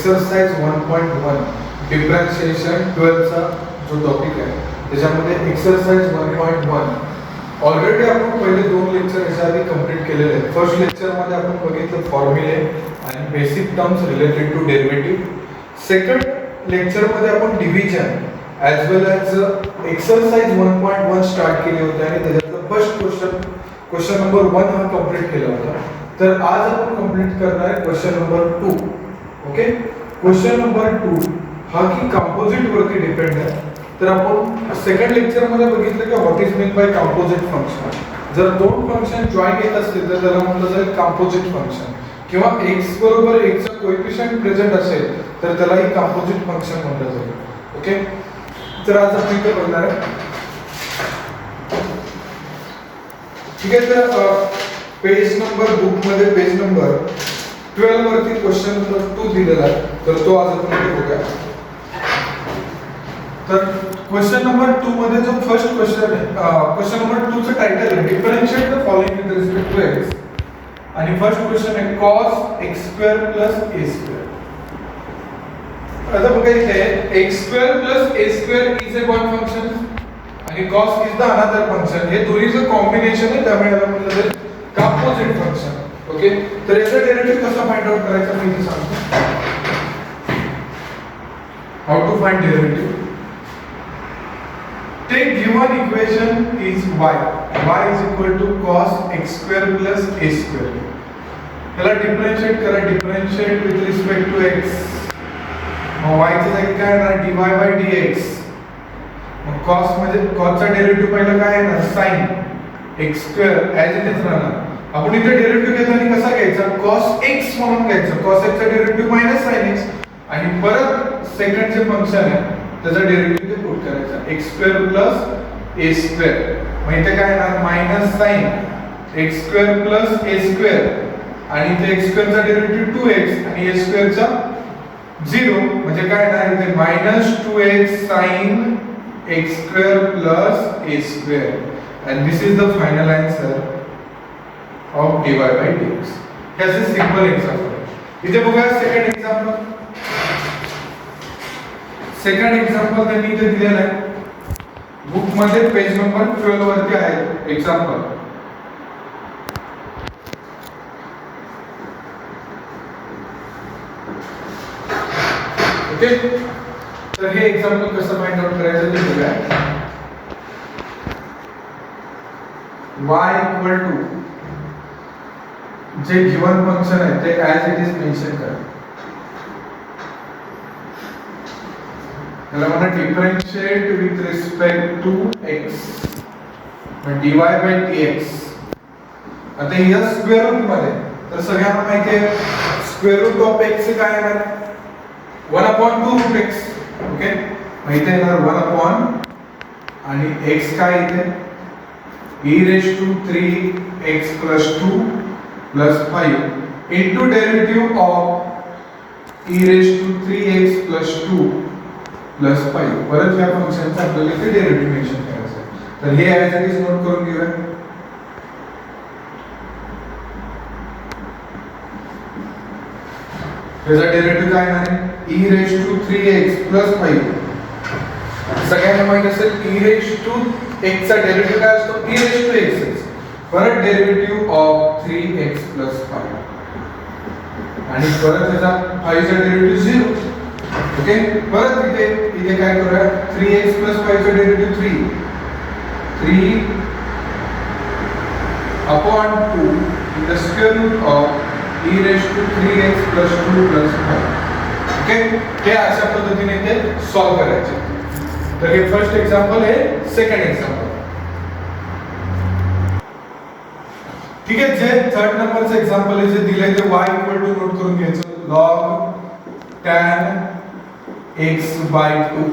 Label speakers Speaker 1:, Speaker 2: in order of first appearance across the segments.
Speaker 1: Exercise 1.1 differentiation 12 चा जो topic आहे त्याच्यामध्ये एक्सरसाइज 1.1 ऑलरेडी आपण पहिले दोन लेक्चर याच्या आधी कंप्लीट केलेले आहेत. फर्स्ट लेक्चर मध्ये आपण बघितलं फॉर्म्युले आणि basic terms related to derivative. Second lecture मध्ये आपण division as well as exercise 1.1 start केले होते आणि त्याच्यातलं फर्स्ट क्वेश्चन नंबर 1 हा कंप्लीट केला होता. तर आज आपण कंप्लीट करणार आहे question number 2. Okay, question number 2 हा की कंपोजिट वरती डिपेंड आहे. तर आपण सेकंड लेक्चर मध्ये बघितलं की what is mean by composite function. जर दोन फंक्शन जॉइन येत असतील तर त्याला म्हटलं जाईल कंपोजिट फंक्शन, किंवा x बरोबर x चा कोएफिशिएंट प्रेझेंट असेल तर त्यालाही कंपोजिट फंक्शन म्हटलं जाईल. ओके, तर आज आपण इथे बघणार आहे. ठीक आहे, तर पेज नंबर बुक मध्ये पेज नंबर 12 वरती क्वेश्चन नंबर 2 दिलेला आहे. तर तो आज आपण इथे बघूया. तर क्वेश्चन नंबर 2 मध्ये जो फर्स्ट क्वेश्चन आहे, क्वेश्चन नंबर 2 चं टायटल आहे differentiate the following with respect to x. आणि फर्स्ट क्वेश्चन आहे cos x² + a². आता बघा इथे x² + a² is a one function आणि cos is the another function. हे दोन्हीचं कॉम्बिनेशन आहे, त्यामुळे याला म्हटलं जाईल कंपोजिट फंक्शन. ओके, तर याचा डेरिव्हेटिव्ह कसा फाइंड आउट करायचा मी इथे सांगतो. How to find derivative. Take given equation is y is equal to cos x² + a². याला डिफरन्शिएट करा. Differentiate with respect to x. मग y ची जागी काय येणार dy/dx. मग cos म्हणजे cos चा डेरिव्हेटिव्ह पहिला काय येणार sin x² as it is राहणार. आपण इथे डेरिव्हेटिव्ह घेताना कसा घ्यायचा cos x म्हणून घ्यायचा. cos x चा डेरिव्हेटिव्ह -sin x आणि परत सेकंड जे फंक्शन आहे त्याचा डेरिव्हेटिव्ह पुट करायचा x² + a². मग इथे काय येणार -sin x² + a² आणि इथे x² चा डेरिव्हेटिव्ह 2x आणि a² चा 0 म्हणजे काय येणार इथे -2x sin x² + a². and this is the final answer of dy/dx. हे असे सिंपल एक्झाम्पल. इथे बघा सेकंड एक्झाम्पल. सेकंड एक्झाम्पल त्यांनी इथे दिलेलं आहे बुक मध्ये पेज नंबर 12 वरती आहे एक्झाम्पल. ओके, तर हे एक्झाम्पल कसं फाइंड आउट करायचं ते बघूया. y इक्वल टू जे गिवन फंक्शन आहे ते ॲज इट इज मेन्शन करा. त्याला म्हणा differentiate with respect to x dy/dx. आता या स्क्वेअर रूट मध्ये तर सगळ्यांना माहिती आहे स्क्वेअर रूट ऑफ x काय येणार 1/2 x. ओके, मग इथे येणार 1 आणि x काय इथे e⁻³ x + 2 + 5 into derivative of e⁻³ x + 2 + 5. परत या फंक्शनचा आपल्याला इथे डेरिव्हेटिव्ह मेन्शन करायचं आहे. तर हे ॲज इट इज नोट करून घेऊया. त्याचा डेरिव्हेटिव्ह काय आहे e⁻³ x + 5. सगळ्यांना माहित असेल e⁻x चा डेरिव्हेटिव्ह काय असतो e⁻x. परत डेरिव्हेटिव्ह ऑफ 3x + 5 आणि परत त्याचा 5 चा डेरिव्हेटिव्ह 0. ओके, परत इथे काय करूया 3x + 5 चा derivative 3 upon 2 in the square root of e⁻³ x + 2 + 5. Okay, हे अशा पद्धतीने ते सॉल्व करायचे. तर हे फर्स्ट एक्झाम्पल आहे. सेकंड एक्झाम्पल ठीक आहे. जे थर्ड नंबरचं एक्झाम्पल आहे जे दिलंय ते y इक्वल टू नोट करून घ्यायचं log tan x/2.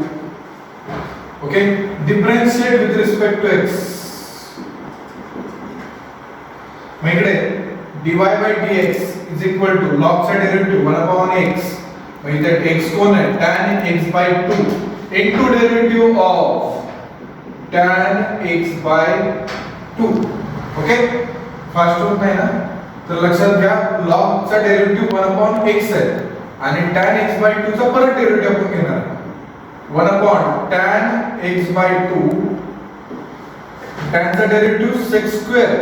Speaker 1: Okay, differentiate with respect to x. मग इकडे dy/dx is equal to log चा डेरिव्हेटिव्ह 1/x. मग इथे x कोण आहे tan x/2 into derivative of tan x/2. Okay, fast होत नाही ना. तर लक्षात घ्या log चा डेरिव्हेटिव्ह 1/x आहे आणि tan x/2 चा परत डेरिव्हेटिव्ह आपण घेणार 1 upon tan x/2 tan चा derivative sec square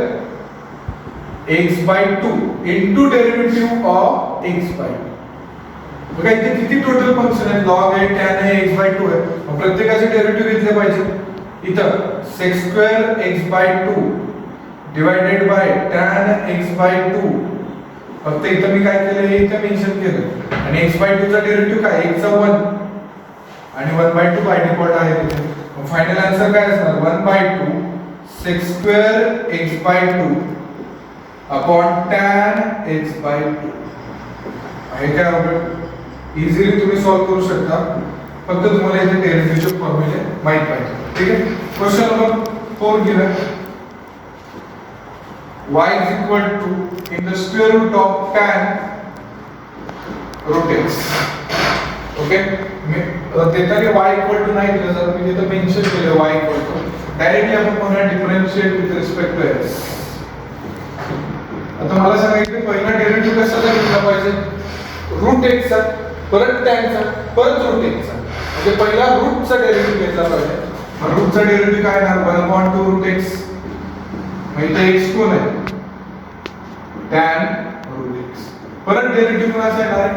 Speaker 1: x/2 into derivative of x/2. बघा इथे किती टोटल फंक्शन आहे log आहे tan आहे x/2 आहे मग प्रत्येकाचे डेरिव्हेटिव्ह घेतले पाहिजे इथं sec square x/2 divided by tan x/2 फक्त इथं मी काय केलं हे इथं मेन्शन केलं आणि x/2 चा डेरिव्हेटिव्ह काय x चा 1 आणि 1/2 बाय डिफॉल्ट आहे तिथे मग फायनल आन्सर काय असणार 1/2 sec square x/2 upon tan x/2 आहे काय आपण इझिली तुम्ही सॉल्व करू शकता फक्त तुम्हाला इथे डेरिव्हेटिव्हचे फॉर्म्युले माहित पाहिजे ठीक आहे question number 4 given y is equal to in the square root of tan root x okay मी देताना y equal to नाही दिलं जर मी तिथे मेन्शन केलं y equal to डायरेक्टली आपण म्हणूया differentiate with respect to x आता मला सांगायचं पहिला डेरिव्हेटिव्ह कशाचा घेतला पाहिजे रूट x चा परत tan चा परत रूट x चा म्हणजे पहिला रूट चा डेरिव्हेटिव्ह घेतला पाहिजे मग रूट चा डेरिव्हेटिव्ह काय येणार 1/2 रूट x मग इथे x कोण आहे tan रूट x परत डेरिव्हेटिव्ह कोणाचा येणार आहे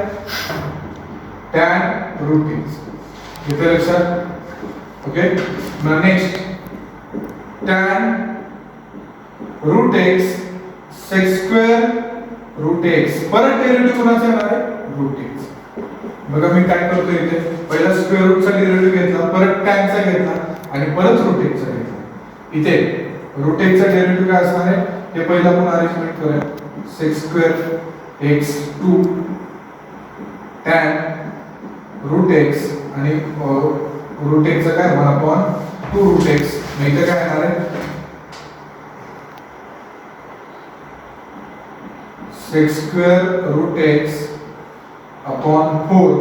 Speaker 1: tan रूट x इथे लक्षात ओके मग next tan root x sec square root x परत डेरिव्हेटिव्ह कोणाचा येणार आहे रूट x बघा मी काय करतो इथे पहिला स्क्वेअर रूट चा डेरिव्हेटिव्ह घेतला परत tan चा घेतला आणि परत रूट x चा घेतला इथे रूट x चा डेरिव्हेटिव्ह काय असणार आहे हे पहिला आपण अरेंजमेंट करूया sec square x2 tan root x आणि रूट x चा काय 1/2 रूट x मग इथे काय येणार आहे sec square root x upon 4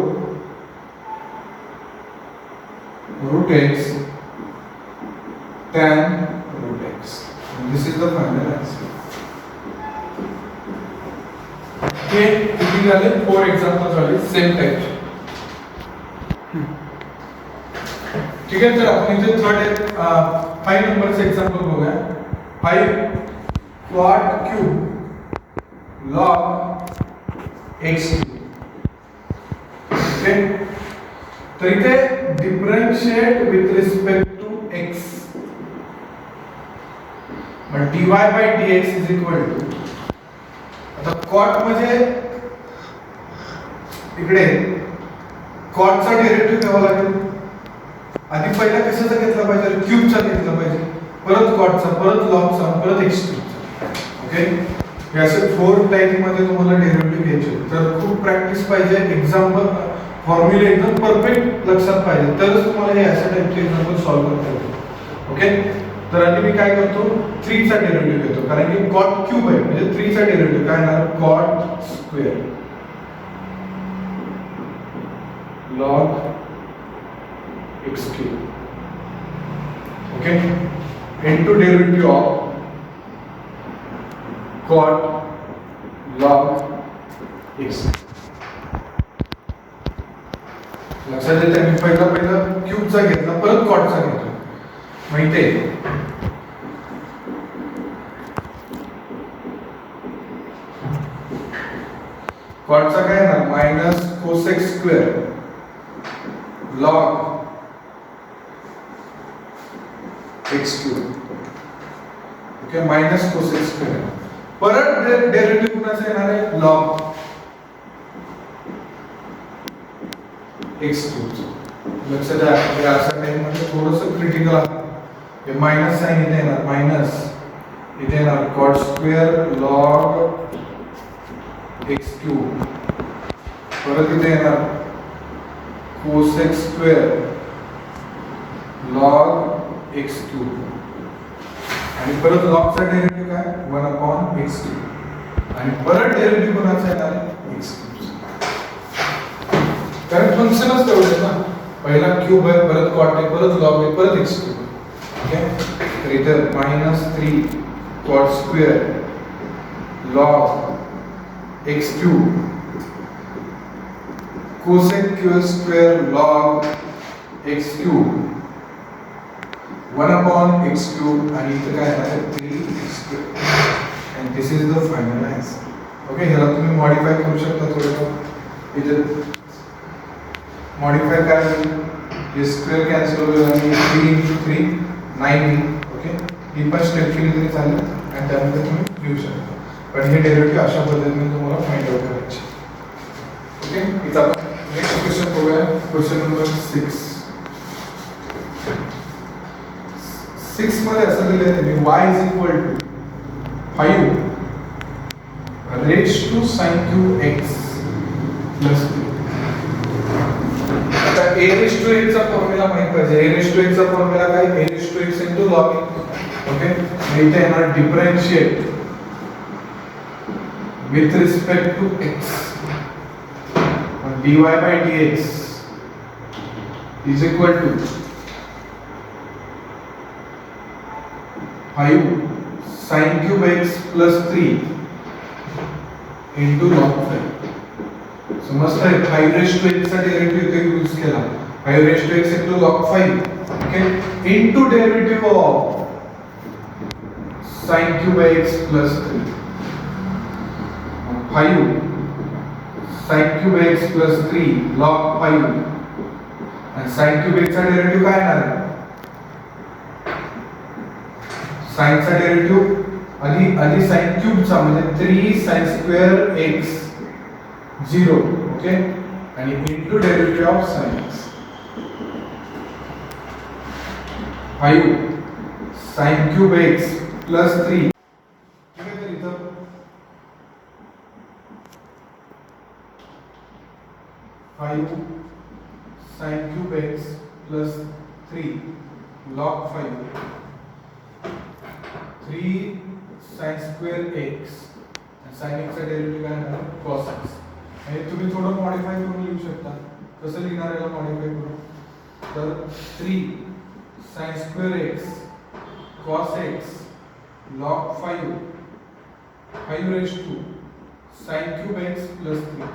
Speaker 1: root x tan root x and this is the final answer हे किती झाले 4 एक्झाम्पल झाले सेम टाइप ठीक आहे तर आपण इथे थर्ड 5 नंबरचे एक्झाम्पल बघूया 5 quad cube log x okay तर इथे differentiate with respect to x मग dy by dx is equal to आता cot म्हणजे इकडे cot चा डेरिव्हेटिव्ह घ्यावा लागेल आधी पहिला कशाचा घेतला पाहिजे क्यूब चा घेतला पाहिजे परत cot चा परत log चा परत x ओके या असे 4 टाइप मध्ये तुम्हाला डेरिव्हेटिव्ह घ्यायचे तर खूप प्रॅक्टिस पाहिजे एक्झाम्पल फॉर्म्युले एकदम परफेक्ट लक्षात पाहिजे तरच तुम्हाला हे अशा टाइपचे एक्झाम्पल सॉल्व्ह करता येतील ओके तर आधी मी काय करतो 3 चा डेरिव्हेटिव्ह घेतो कारण की cot क्यूब आहे म्हणजे 3 चा डेरिव्हेटिव्ह काय येणार cot square log x cube okay into derivative of cot log x लक्षात येते मी पहिला क्यूब चा घेतला परत cot चा घेतो माहिती आहे cot चा काय ना minus cosec square log x cube okay minus cosec square परत डेरिव्हेटिव्ह कुणाचा येणार आहे log x क्यूब लक्षात द्या या अशा टाइम मध्ये थोडंसं क्रिटिकल आहे हे मायनस साइन इथे येणार मायनस इथे येणार cot square log x cube परत इथे येणार cosec square log x cube आणि परत log चा डेरिव्हेटिव्ह काय 1/x क्यूब आणि परत डेरिव्हेटिव्ह कोणाचा येणार x क्यूब कारण फंक्शनच तेवढे ना पहिला क्यूब आहे परत cot आहे परत log आहे परत x क्यूब ओके तर इथे -3 cot square log x cube cosec q square log x cube 1 upon x cube आणि इथे काय आहे 3x square and this is the final answer. Okay, ह्याला तुम्ही मॉडिफाय करू शकता थोडं. इथे मॉडिफाय काय होईल, हे स्क्वेअर कॅन्सल होईल आणि 3 into 3 9. ओके, ही पण स्टेप केली तरी चालेल आणि त्यामध्ये तुम्ही लिहू शकता. पण हे डेरिव्हेटिव्ह अशा पद्धतीने तुम्हाला फाइंड आउट करायचे. ओके, इथं आपण नेक्स्ट क्वेश्चन बघूया. क्वेश्चन नंबर 6 मध्ये असं दिलं आहे त्यांनी y is equal to 5 raised to sin cube x plus 2. आता a raised to x चा फॉर्म्युला माहित पाहिजे. a raised to x चा फॉर्म्युला काय, a raised to x into log x. Okay, इथे येणार differentiate with respect to x dy by dx is equal to 5 sin cube x plus 3 into log 5. समजता है, 5 raised to x चा derivative इथे use केला. 5 raised to x into log 5. Okay, into derivative of sin cube x plus 3. 5 sin cube x plus 3 log 5 and sin cube x चा derivative काय येणार आहे, sin चा डेरिव्हेटिव्ह आधी sin cube चा म्हणजे 3 sin square x 0. ओके, आणि into derivative of sin x 5 sin cube x plus 3. ठीक आहे, तर इथं 5 sin cube x plus 3 log 5 3 sin square x and sin x चा डेरिव्हेटिव्ह काय आहे cos x. आणि तुम्ही थोडं मॉडिफाय करून लिहू शकता. कसं लिहिणार याला मॉडिफाय करून, तर 3 sin square x cos x log 5 raised to sin cube x plus 3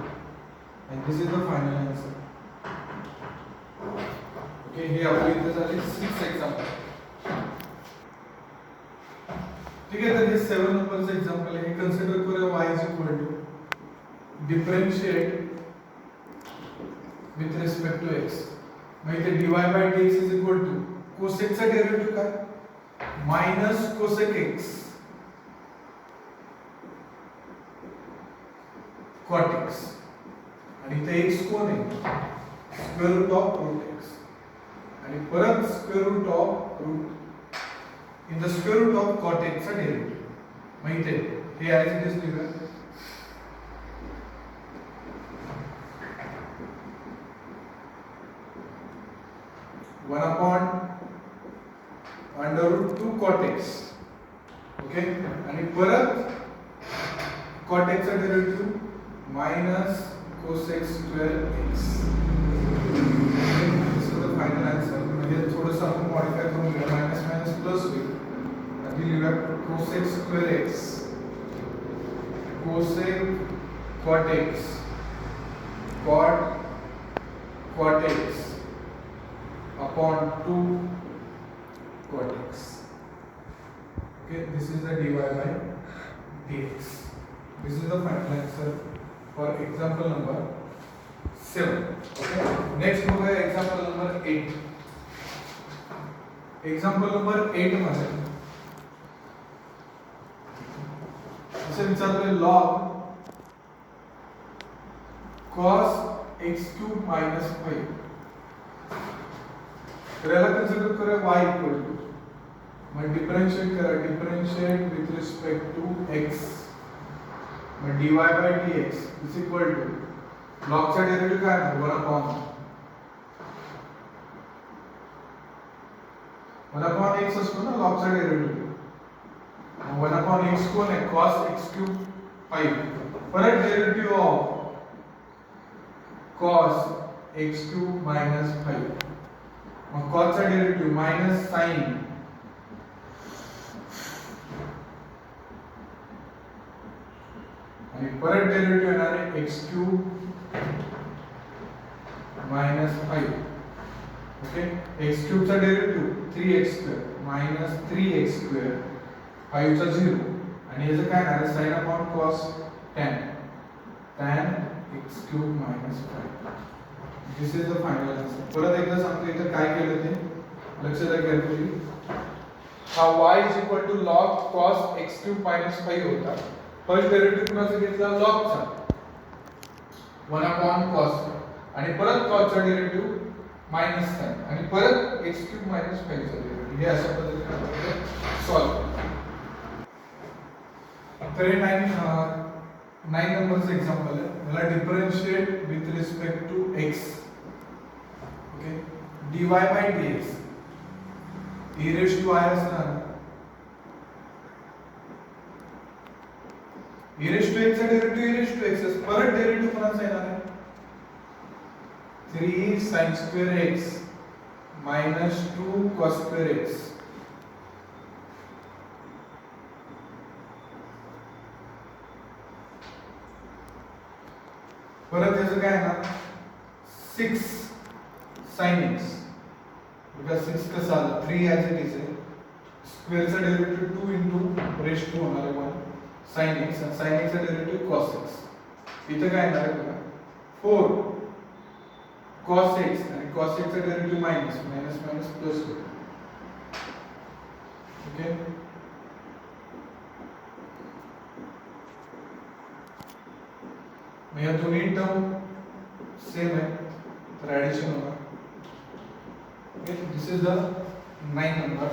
Speaker 1: and this is the final answer. Okay, हे आपले इथे झाले 6 एक्झाम्पल. ठीक आहे, तर हे 7 नंबरचं एक्झाम्पल आहे. कन्सिडर करूया y is equal to differentiate with respect to x. मग इथे dy by dx is equal to cosec चा डेरिव्हेटिव्ह काय minus cosec x cot x आणि इथे x कोण आहे, square root of root x आणि परत square root of root in the square root of cot x चा डेरिव्हेटिव्ह. मग इथे हे ॲज इट इज लिहूया. One upon under root 2 cot x. Okay, आणि परत cot x चा derivative minus cosec square x. This is the final answer. म्हणजे थोडंसं आपण मॉडिफाय करून घेऊया. मायनस मायनस प्लस होईल. आधी लिहूया cosec square x cosec cot x cot x upon 2 cot x. Okay, this is the dy by dx. This is the final answer for example number 7. Okay, next बघूया example number 8. example number 8 मध्ये असे विचारले log cos x cube minus 5. तर याला consider करूया y equal to, मग differentiate करा, differentiate with respect to x, मग dy by dx is equal to log चा डेरिव्हेटिव्ह काय आहे 1 अपॉन x असतो ना log चा डेरिव्हेटिव्ह. 1 अपॉन x कोण आहे cos x cube 5. परत derivative of cos x cube minus 5. मग cos चा डेरिव्हेटिव्ह मायनस sin आणि परत डेरिव्हेटिव्ह येणार आहे x cube minus 5. Okay, x cube चा derivative 3x square minus 3x square 5 चा 0 आणि याचं काय आहे sin upon cos tan x cube minus 5. This is the final answer. परत एकदा सांगतो इथे काय केलं ते लक्षात घ्या केअरफुली. हा y is equal to log cos x cube minus 5 होता. फर्स्ट डेरिव्हेटिव्ह कुणाचा घेतला log चा 1 अपॉन cos आणि परत cos चा डेरिव्हेटिव्ह मायनस साइन आणि परत x क्यूब मायनस 5 चा डेरिव्हेटिव्ह. हे अशा पद्धतीने आपण सॉल्व्ह करू. तर हे 9 नंबरचं एक्झाम्पल आहे. मला differentiate with respect to x. Okay, dy by dx e raise to i असणार. e रेज टू x चा derivative e raise to x परत डेरिव्हेटिव्ह कोणाचा येणार आहे 3 sin square x minus 2 cos square x. परत याचं काय आहे ना 6 sin x because 6 कसं आलं 3 as it is आहे. स्क्वेअरचा डेरिव्हेटिव्ह 2 into रेज टू होणार आहे 1 sin x आणि sin x चा डेरिव्हेटिव्ह cos x. इथे काय येणार आहे बघा 4 cos x आणि cos x चा derivative minus minus minus plus होईल. ओके, मग या दोन्ही टर्म सेम आहे तर ऍडिशन होणार. Okay, this is the 9 number.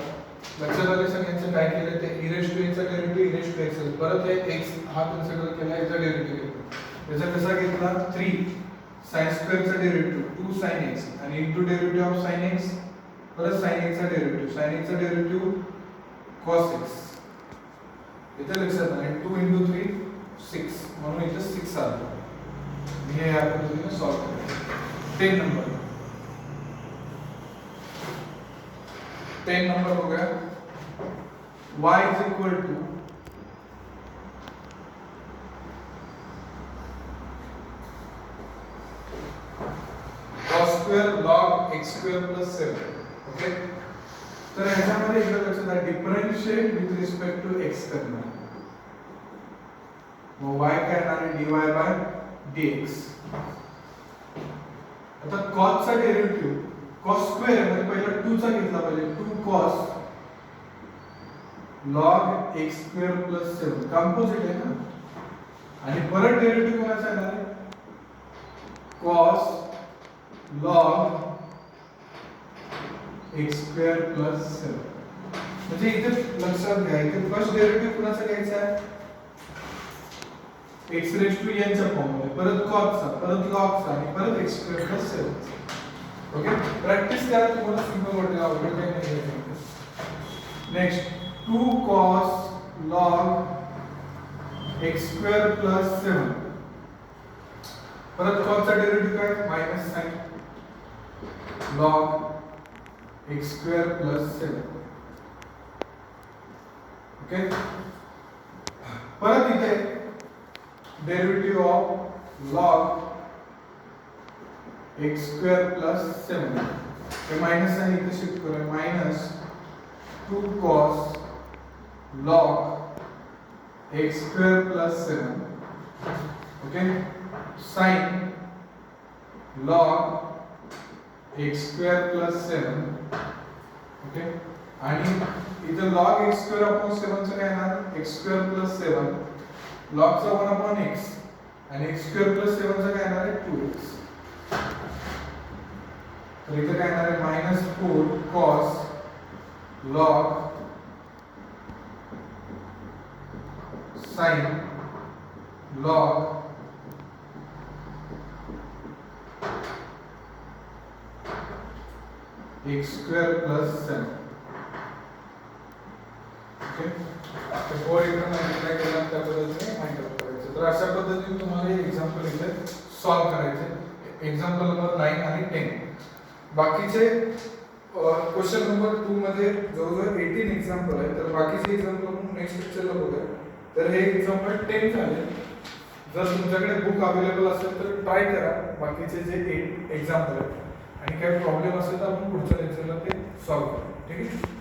Speaker 1: लक्षात आले सगळ्यांचं काय केलं ते e रेज टू x चा derivative e raise to x परत हे x हा कन्सिडर केला याचा डेरिव्हेटिव्ह घेतला. याचा कसा घेतला 3 sin स्क्वेअर चा डेरिव्हेटिव्ह 2 sin x आणि into derivative of sin x परत sin x चा डेरिव्हेटिव्ह cos x. इथे लक्षात आलं 2 into 3 6 म्हणून इथे 6 आलं. हे या पद्धतीने सॉल्व करायचं. 10 नंबर बघूया. y is equal to cos square log x square plus 7. Okay, तर ह्याच्यामध्ये एकदा लक्षात आहे differentiate with respect to x करणार. मग y काय येणार आहे dy बाय dx. आता cos चा डेरिव्हेटिव्ह cos स्क्वेअर आहे म्हणजे पहिला 2 चा घेतला पाहिजे 2 cos log x square plus 7 composite आहे ना. आणि परत डेरिव्हेटिव्ह कोणाचा येणार आहे cos log x square plus 7. म्हणजे इथे लक्षात घ्या इथे फर्स्ट डेरिव्हेटिव्ह कोणाचा घ्यायचा आहे x रेज टू n च्या फॉर्म मध्ये परत cos चा परत log चा आणि परत x square plus 7. Okay, practice करा तुम्हाला सिंपल वाटेल अवघड काही नाही आहे. Next 2 cos log x square plus 7 परत cos चा डेरिव्हेटिव्ह काय minus sine log x square plus 7. Okay, परत इथे derivative of log x square plus 7 हे मायनस साइन इथे शिफ्ट करूया minus 2 cos log x square plus 7. Okay, sine log x square plus 7. Okay, आणि इथे log x square upon 7 चं काय येणार x स्क्वेअर प्लस 7 log चा 1 अपॉन x आणि x स्क्वेअर प्लस 7 चं काय येणार आहे 2x. तर इथे काय येणार आहे minus 4 cos log sin log x square plus 7. Okay, तर 4 इकडे मल्टिप्लाय केला त्या पद्धतीने फाइंड करायचं. तर अशा पद्धतीने तुम्हाला हे एक्झाम्पल इथे सॉल्व करायचे. एक्झाम्पल नंबर 9 आणि 10. बाकीचे क्वेश्चन नंबर 2 मध्ये जवळजवळ 18 एक्झाम्पल आहेत. तर बाकीचे एक्झाम्पल आपण नेक्स्ट लेक्चरला बघूया. तर हे एक्झाम्पल 10 झाले. जर तुमच्याकडे बुक अवेलेबल असेल तर ट्राय करा बाकीचे जे एक्झाम्पल आहेत आणि काही प्रॉब्लेम असेल तर आपण पुढच्या लेक्चरला ते सॉल्व्ह करू. ठीक आहे.